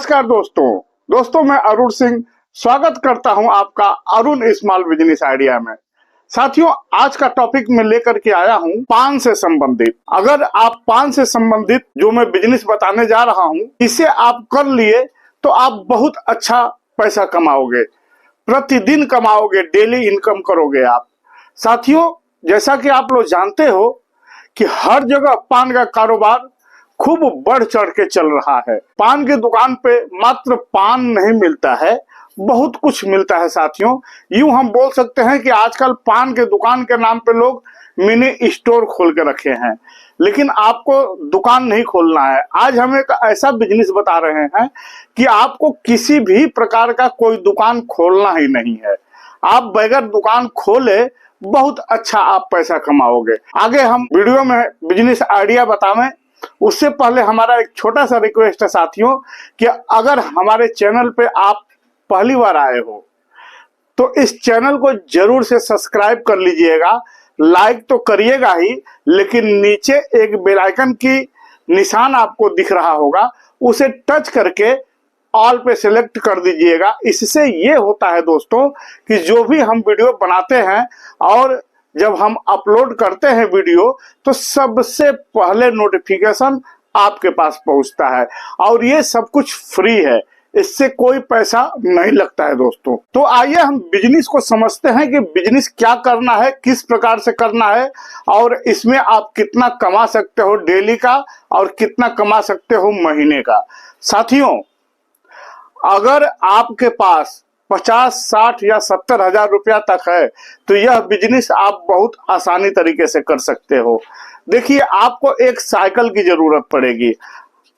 नमस्कार दोस्तों मैं अरुण सिंह स्वागत करता हूं आपका अरुण स्मॉल बिजनेस आइडिया में। साथियों, आज का टॉपिक मैं लेकर के आया हूं पान से संबंधित। अगर आप पान से संबंधित जो मैं बिजनेस बताने जा रहा हूं, इसे आप कर लिए तो आप बहुत अच्छा पैसा कमाओगे, प्रतिदिन कमाओगे, डेली इनकम करोगे आप। साथियों, जैसा कि आप लोग जानते हो कि हर जगह पान का कारोबार खूब बढ़ चढ़ के चल रहा है। पान की दुकान पे मात्र पान नहीं मिलता है, बहुत कुछ मिलता है साथियों। यूं हम बोल सकते हैं कि आजकल पान के दुकान के नाम पे लोग मिनी स्टोर खोल के रखे हैं, लेकिन आपको दुकान नहीं खोलना है। आज हम एक ऐसा बिजनेस बता रहे हैं कि आपको किसी भी प्रकार का कोई दुकान खोलना ही नहीं है। आप बगैर दुकान खोले बहुत अच्छा आप पैसा कमाओगे। आगे हम वीडियो में बिजनेस आइडिया बतावें, उससे पहले हमारा एक छोटा सा रिक्वेस्ट है साथियों कि अगर हमारे चैनल पे आप पहली बार आए हो तो इस चैनल को जरूर से सब्सक्राइब कर लीजिएगा। लाइक तो करिएगा ही, लेकिन नीचे एक बेल आइकन की निशान आपको दिख रहा होगा, उसे टच करके ऑल पे सेलेक्ट कर दीजिएगा। इससे ये होता है दोस्तों कि जो भी हम वीडियो बनाते हैं और जब हम अपलोड करते हैं वीडियो, तो सबसे पहले नोटिफिकेशन आपके पास पहुंचता है और ये सब कुछ फ्री है, इससे कोई पैसा नहीं लगता है दोस्तों। तो आइए हम बिजनेस को समझते हैं कि बिजनेस क्या करना है, किस प्रकार से करना है और इसमें आप कितना कमा सकते हो डेली का और कितना कमा सकते हो महीने का। साथियों, अगर आपके पास 50, 60 या 70 हजार रुपया तक है तो यह बिजनेस आप बहुत आसानी तरीके से कर सकते हो। देखिए, आपको एक साइकिल की जरूरत पड़ेगी।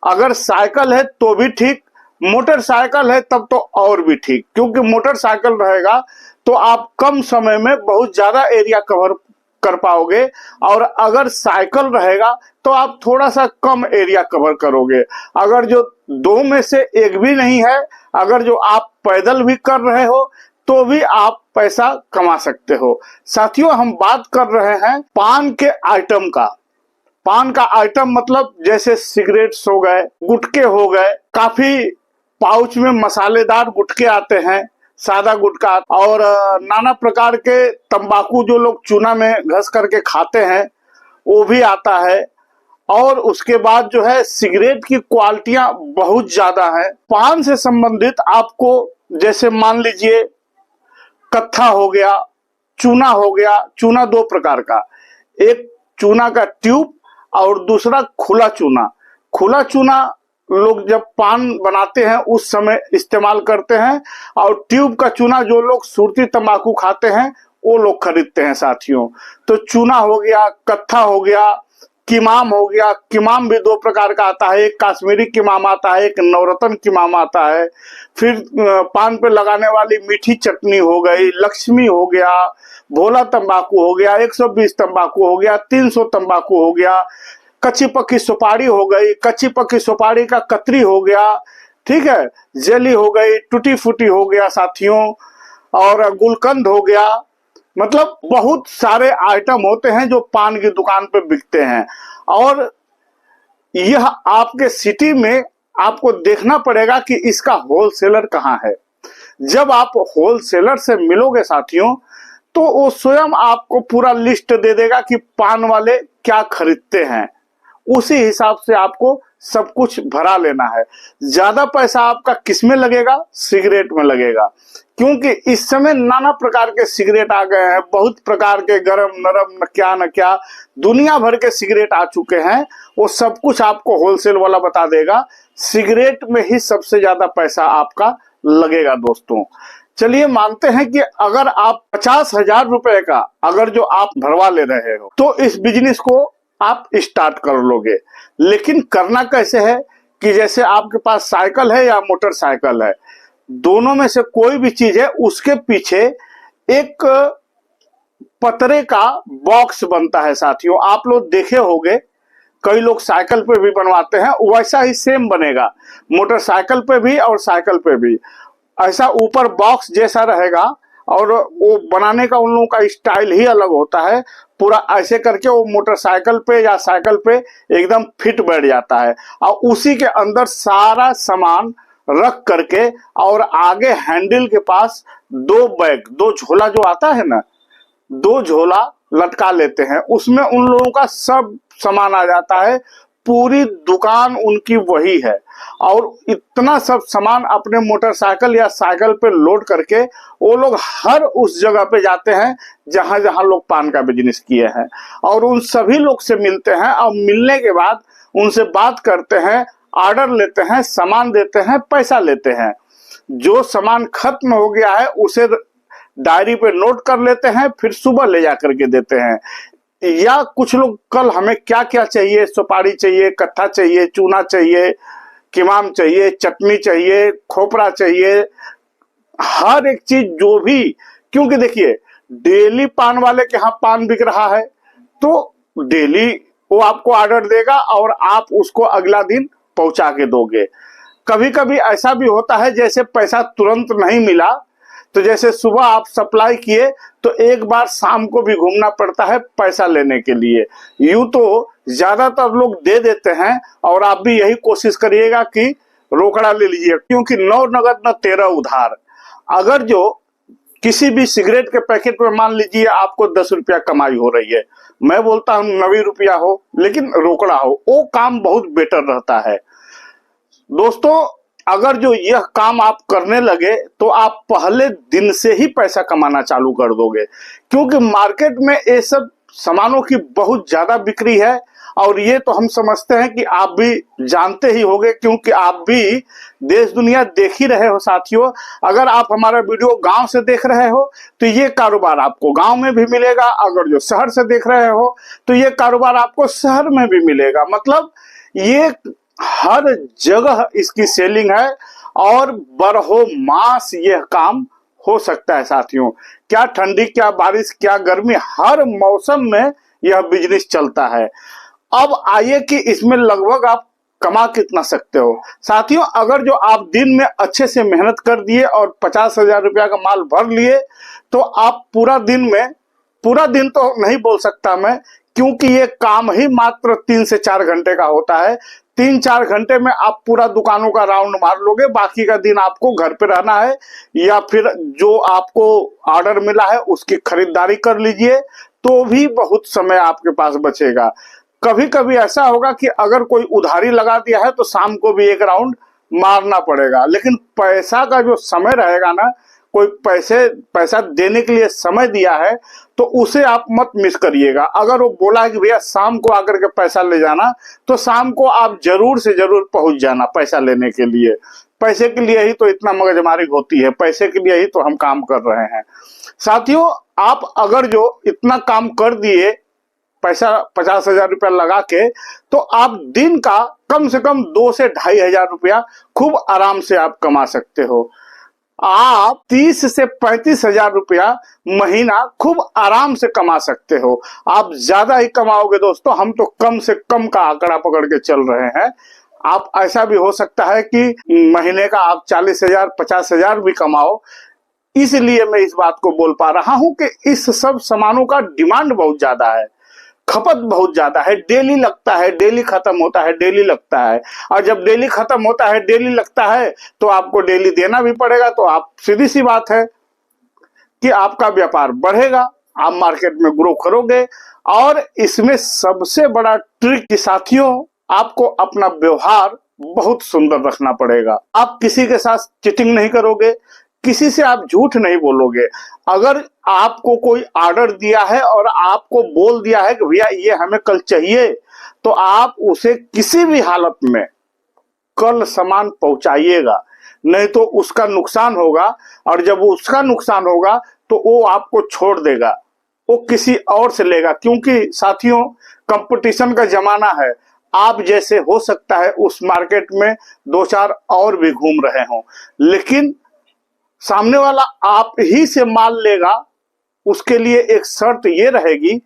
अगर साइकिल है तो भी ठीक, मोटरसाइकिल है तब तो और भी ठीक, क्योंकि मोटरसाइकिल रहेगा तो आप कम समय में बहुत ज्यादा एरिया कवर कर पाओगे और अगर साइकिल रहेगा तो आप थोड़ा सा कम एरिया कवर करोगे। अगर जो दो में से एक भी नहीं है, अगर जो आप पैदल भी कर रहे हो तो भी आप पैसा कमा सकते हो। साथियों, हम बात कर रहे हैं पान के आइटम का। पान का आइटम मतलब जैसे सिगरेट्स हो गए, गुटखे हो गए, काफी पाउच में मसालेदार गुटखे आते हैं, सादा गुटखा, और नाना प्रकार के तंबाकू जो लोग चूना में घस करके खाते हैं वो भी आता है। और उसके बाद जो है सिगरेट की क्वालिटियां बहुत ज्यादा है। पान से संबंधित आपको जैसे मान लीजिए कत्था हो गया, चूना हो गया। चूना दो प्रकार का, एक चूना का ट्यूब और दूसरा खुला चूना। खुला चूना लोग जब पान बनाते हैं उस समय इस्तेमाल करते हैं और ट्यूब का चूना जो लोग सुरती तंबाकू खाते हैं वो लोग खरीदते हैं साथियों। तो चूना हो गया, कत्था हो गया, किमाम हो गया। किमाम भी दो प्रकार का आता है, एक काश्मीरी किमाम आता है, एक नवरत्न किमाम आता है। फिर पान पे लगाने वाली मीठी चटनी हो गई, लक्ष्मी हो गया, भोला तंबाकू हो गया, 120 तंबाकू हो गया, 300 तंबाकू हो गया, कच्ची पक्की सुपारी हो गई, कच्ची पक्की सुपारी का कतरी हो गया, ठीक है, जेली हो गई, टूटी फूटी हो गया साथियों, और गुलकंद हो गया। मतलब बहुत सारे आइटम होते हैं जो पान की दुकान पे बिकते हैं और यह आपके सिटी में आपको देखना पड़ेगा कि इसका होलसेलर कहाँ है। जब आप होलसेलर से मिलोगे साथियों तो वो स्वयं आपको पूरा लिस्ट दे देगा कि पान वाले क्या खरीदते हैं, उसी हिसाब से आपको सब कुछ भरा लेना है। ज्यादा पैसा आपका किस में लगेगा? सिगरेट में लगेगा, क्योंकि इस समय नाना प्रकार के सिगरेट आ गए हैं, बहुत प्रकार के गरम नरम न क्या दुनिया भर के सिगरेट आ चुके हैं। वो सब कुछ आपको होलसेल वाला बता देगा। सिगरेट में ही सबसे ज्यादा पैसा आपका लगेगा दोस्तों। चलिए मानते हैं कि अगर आप 50 हजार रुपए का अगर जो आप भरवा ले रहे हो तो इस बिजनेस को आप स्टार्ट कर लोगे। लेकिन करना कैसे है कि जैसे आपके पास साइकिल है या मोटरसाइकिल है, दोनों में से कोई भी चीज है, उसके पीछे एक पतरे का बॉक्स बनता है साथियों। आप लोग देखे होंगे, कई लोग साइकिल पे भी बनवाते हैं, वैसा ही सेम बनेगा मोटरसाइकिल पे भी और साइकिल पे भी। ऐसा ऊपर बॉक्स जैसा रहेगा और वो बनाने का उन लोगों का स्टाइल ही अलग होता है। पूरा ऐसे करके वो मोटरसाइकिल पे या साइकिल पे एकदम फिट बैठ जाता है और उसी के अंदर सारा सामान रख करके और आगे हैंडल के पास दो बैग, दो झोला जो आता है ना, दो झोला लटका लेते हैं, उसमें उन लोगों का सब सामान आ जाता है। पूरी दुकान उनकी वही है और इतना सब सामान अपने मोटरसाइकिल या साइकिल पे लोड करके वो लोग हर उस जगह पे जाते हैं जहां जहां लोग पान का बिजनेस किए हैं और उन सभी लोग से मिलते हैं और मिलने के बाद उनसे बात करते हैं, ऑर्डर लेते हैं, सामान देते हैं, पैसा लेते हैं। जो सामान खत्म हो गया है उसे डायरी पे नोट कर लेते हैं, फिर सुबह ले जा करके देते हैं। या कुछ लोग कल हमें क्या क्या चाहिए, सुपारी चाहिए, कट्ठा चाहिए, चूना चाहिए, किमाम चाहिए, चटनी चाहिए, खोपरा चाहिए, हर एक चीज जो भी, क्योंकि देखिए डेली पान वाले के यहाँ पान बिक रहा है तो डेली वो आपको ऑर्डर देगा और आप उसको अगला दिन पहुंचा के दोगे। कभी कभी ऐसा भी होता है जैसे पैसा तुरंत नहीं मिला तो जैसे सुबह आप सप्लाई किए तो एक बार शाम को भी घूमना पड़ता है पैसा लेने के लिए। यूं तो ज्यादातर लोग दे देते हैं और आप भी यही कोशिश करिएगा कि रोकड़ा ले लीजिए, क्योंकि 9 नगद न 13 उधार। अगर जो किसी भी सिगरेट के पैकेट में मान लीजिए आपको 10 रुपया कमाई हो रही है, मैं बोलता हूँ 90 रुपया हो लेकिन रोकड़ा हो, वो काम बहुत बेटर रहता है। दोस्तों अगर जो यह काम आप करने लगे तो आप पहले दिन से ही पैसा कमाना चालू कर दोगे, क्योंकि मार्केट में ये सब सामानों की बहुत ज्यादा बिक्री है और ये तो हम समझते हैं कि आप भी जानते ही होंगे, क्योंकि आप भी देश दुनिया देख ही रहे हो साथियों। अगर आप हमारा वीडियो गांव से देख रहे हो तो ये कारोबार आपको गांव में भी मिलेगा, अगर जो शहर से देख रहे हो तो ये कारोबार आपको शहर में भी मिलेगा। मतलब ये हर जगह इसकी सेलिंग है और बरहो मास यह काम हो सकता है साथियों। क्या ठंडी, क्या बारिश, क्या गर्मी, हर मौसम में यह बिजनेस चलता है। अब आइए कि इसमें लगभग आप कमा कितना सकते हो साथियों। अगर जो आप दिन में अच्छे से मेहनत कर दिए और 50,000 रुपया का माल भर लिए तो आप पूरा दिन तो नहीं बोल सकता मैं, क्योंकि ये काम ही मात्र 3 से 4 घंटे का होता है। 3-4 घंटे में आप पूरा दुकानों का राउंड मार लोगे, बाकी का दिन आपको घर पे रहना है या फिर जो आपको ऑर्डर मिला है उसकी खरीदारी कर लीजिए, तो भी बहुत समय आपके पास बचेगा। कभी कभी ऐसा होगा कि अगर कोई उधारी लगा दिया है तो शाम को भी एक राउंड मारना पड़ेगा, लेकिन पैसा का जो समय रहेगा ना, कोई पैसा देने के लिए समय दिया है तो उसे आप मत मिस करिएगा। अगर वो बोला है कि भैया शाम को आकर के पैसा ले जाना, तो शाम को आप जरूर से जरूर पहुंच जाना पैसा लेने के लिए। पैसे के लिए ही तो इतना मगजमारी होती है, पैसे के लिए ही तो हम काम कर रहे हैं साथियों। आप अगर जो इतना काम कर दिए पैसा 50,000 रुपया लगा के, तो आप दिन का कम से कम 2 से 2,500 रुपया खूब आराम से आप कमा सकते हो। आप 30 से 35,000 रुपया महीना खूब आराम से कमा सकते हो। आप ज्यादा ही कमाओगे दोस्तों, हम तो कम से कम का आंकड़ा पकड़ के चल रहे हैं। आप ऐसा भी हो सकता है कि महीने का आप 40,000 50,000 भी कमाओ। इसलिए मैं इस बात को बोल पा रहा हूं कि इस सब सामानों का डिमांड बहुत ज्यादा है, खपत बहुत ज्यादा है। डेली लगता है, डेली खत्म होता है, डेली लगता है, और जब डेली खत्म होता है, डेली लगता है, तो आपको डेली देना भी पड़ेगा। तो आप सीधी सी बात है कि आपका व्यापार बढ़ेगा, आप मार्केट में ग्रो करोगे। और इसमें सबसे बड़ा ट्रिक कि साथियों, आपको अपना व्यवहार बहुत सुंदर रखना पड़ेगा। आप किसी के साथ चीटिंग नहीं करोगे, किसी से आप झूठ नहीं बोलोगे। अगर आपको कोई ऑर्डर दिया है और आपको बोल दिया है कि भैया ये हमें कल चाहिए, तो आप उसे किसी भी हालत में कल सामान पहुंचाइएगा, नहीं तो उसका नुकसान होगा। और जब उसका नुकसान होगा तो वो आपको छोड़ देगा, वो किसी और से लेगा। क्योंकि साथियों कंपटीशन का जमाना है, आप जैसे हो सकता है उस मार्केट में 2-4 और भी घूम रहे हों, लेकिन सामने वाला आप ही से माल लेगा। उसके लिए एक शर्त ये रहेगी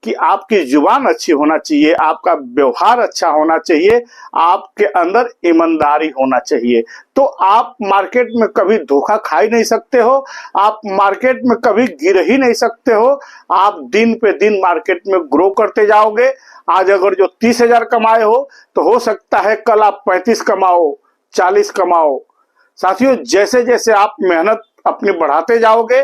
कि आपकी जुबान अच्छी होना चाहिए, आपका व्यवहार अच्छा होना चाहिए, आपके अंदर ईमानदारी होना चाहिए। तो आप मार्केट में कभी धोखा खा ही नहीं सकते हो, आप मार्केट में कभी गिर ही नहीं सकते हो। आप दिन पे दिन मार्केट में ग्रो करते जाओगे। आज अगर जो 30,000 कमाए हो तो हो सकता है कल आप 35 कमाओ, 40 कमाओ। साथियों, जैसे जैसे आप मेहनत अपनी बढ़ाते जाओगे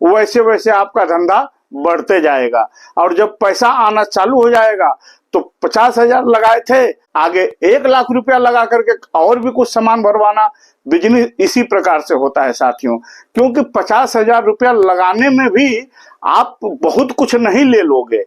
वैसे वैसे आपका धंधा बढ़ते जाएगा। और जब पैसा आना चालू हो जाएगा तो 50,000 लगाए थे, आगे 1 लाख रुपया लगा करके और भी कुछ सामान भरवाना। बिजनेस इसी प्रकार से होता है साथियों, क्योंकि 50,000 रुपया लगाने में भी आप बहुत कुछ नहीं ले लोगे,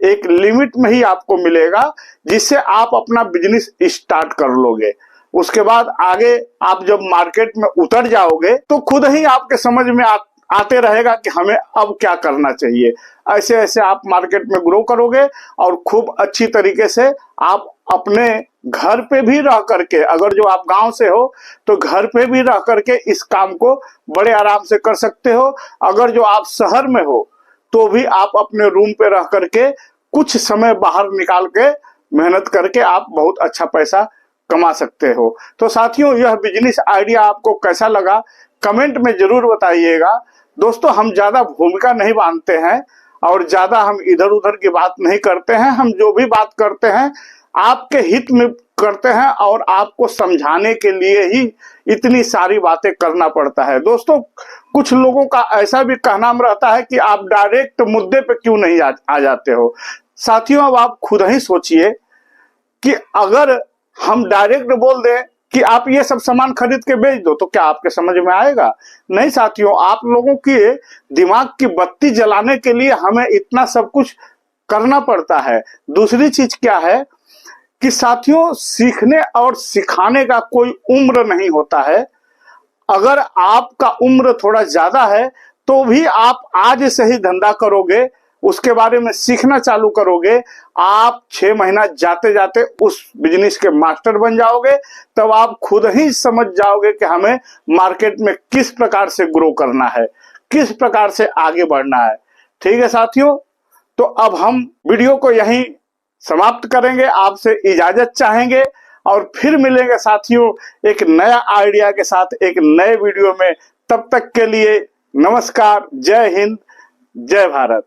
एक लिमिट में ही आपको मिलेगा जिससे आप अपना बिजनेस स्टार्ट कर लोगे। उसके बाद आगे आप जब मार्केट में उतर जाओगे तो खुद ही आपके समझ में आते रहेगा कि हमें अब क्या करना चाहिए। ऐसे ऐसे आप मार्केट में ग्रो करोगे और खूब अच्छी तरीके से आप अपने घर पे भी रह करके, अगर जो आप गांव से हो तो घर पे भी रह करके इस काम को बड़े आराम से कर सकते हो। अगर जो आप शहर में हो तो भी आप अपने रूम पे रह करके कुछ समय बाहर निकाल के मेहनत करके आप बहुत अच्छा पैसा कमा सकते हो। तो साथियों, यह बिजनेस आइडिया आपको कैसा लगा कमेंट में जरूर बताइएगा। दोस्तों, हम ज्यादा भूमिका नहीं बांधते हैं और ज्यादा हम इधर उधर की बात नहीं करते हैं। हम जो भी बात करते हैं आपके हित में करते हैं और आपको समझाने के लिए ही इतनी सारी बातें करना पड़ता है। दोस्तों, कुछ लोगों का ऐसा भी कहना रहता है कि आप डायरेक्ट मुद्दे पे क्यों नहीं आ जाते हो। साथियों, अब आप खुद ही सोचिए कि अगर हम डायरेक्ट बोल दें कि आप ये सब सामान खरीद के बेच दो तो क्या आपके समझ में आएगा? नहीं साथियों, आप लोगों के दिमाग की बत्ती जलाने के लिए हमें इतना सब कुछ करना पड़ता है। दूसरी चीज क्या है कि साथियों, सीखने और सिखाने का कोई उम्र नहीं होता है। अगर आपका उम्र थोड़ा ज्यादा है तो भी आप आज से ही धंधा करोगे, उसके बारे में सीखना चालू करोगे, आप 6 महीना जाते जाते उस बिजनेस के मास्टर बन जाओगे। तब आप खुद ही समझ जाओगे कि हमें मार्केट में किस प्रकार से ग्रो करना है, किस प्रकार से आगे बढ़ना है। ठीक है साथियों, तो अब हम वीडियो को यहीं समाप्त करेंगे, आपसे इजाजत चाहेंगे और फिर मिलेंगे साथियों एक नया आइडिया के साथ एक नए वीडियो में। तब तक के लिए नमस्कार, जय हिंद, जय भारत।